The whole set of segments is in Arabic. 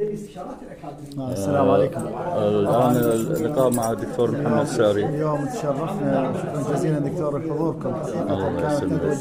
للاستشارات الأكاديمية. السلام عليكم. الآن اللقاء مع الدكتور محمد ساري. اليوم تشرفنا، شكرا جزيلا دكتور لحضوركم. حقيقة كانت ندوة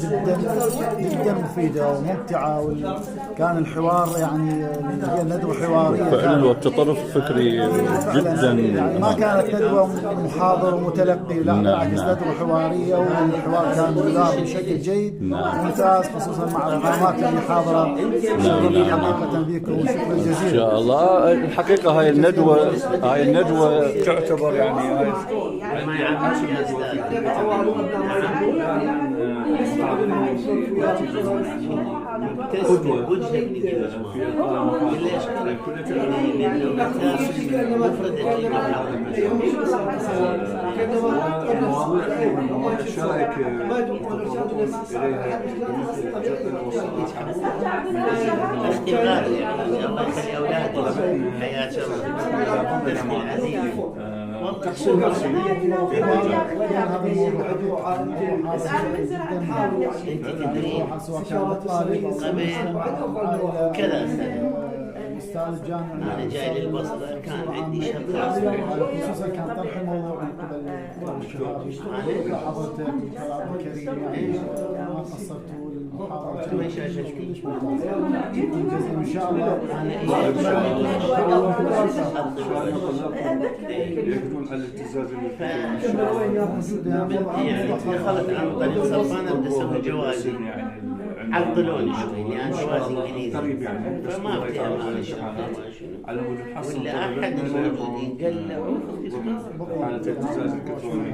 جدا مفيدة وممتعة، وكان الحوار يعني هي ندوة حوارية فعلا، والتطرف الفكري جدا يعني ما كانت ندوة محاضر ومتلقي، لا بالعكس ندوة حوارية، والحوار كان مدار بشكل جيد ممتاز، خصوصا مع القامات اللي حاضرة. شكرا حقيقة بكم وشكرا جزيلا. إن شاء الله. الحقيقة هاي الندوة تعتبر يعني هاي قدوة شارك استمرار يعني الله يخلي أولادي حياة تحصيل هذا الموضوع سواء كان طالب كذا الاستاذ الجامعي. أنا جاي للبصرة كان عندي شغل خصوصا كان طرح الموضوع من قبل الشباب حضرتك دكتور عبد الكريم، يعني ما قصرتوا المحاضرة كلش ممتاز. ان شاء الله يقدرون على الابتزاز يعني دخلت عن طريق صرفانة بدي أسوي جوازي عطلوني شوي لأن جوازي إنجليزي فما في أمان شغال ولا أحد الموجودين قال له على الابتزاز الالكتروني.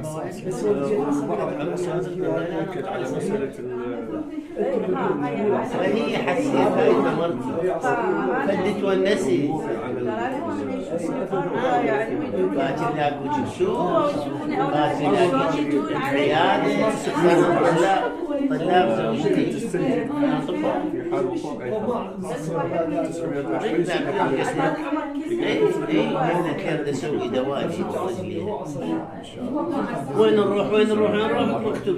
بعض الاساتذه يؤكد على مساله فهي حسيت هاي مرتي فدت والنسي باكر لاقوا جبسوس باكر لاقوا عيادة طلاب زوجتي في حال وقوع انا كان اسوي دوالي وين نروح مكتوب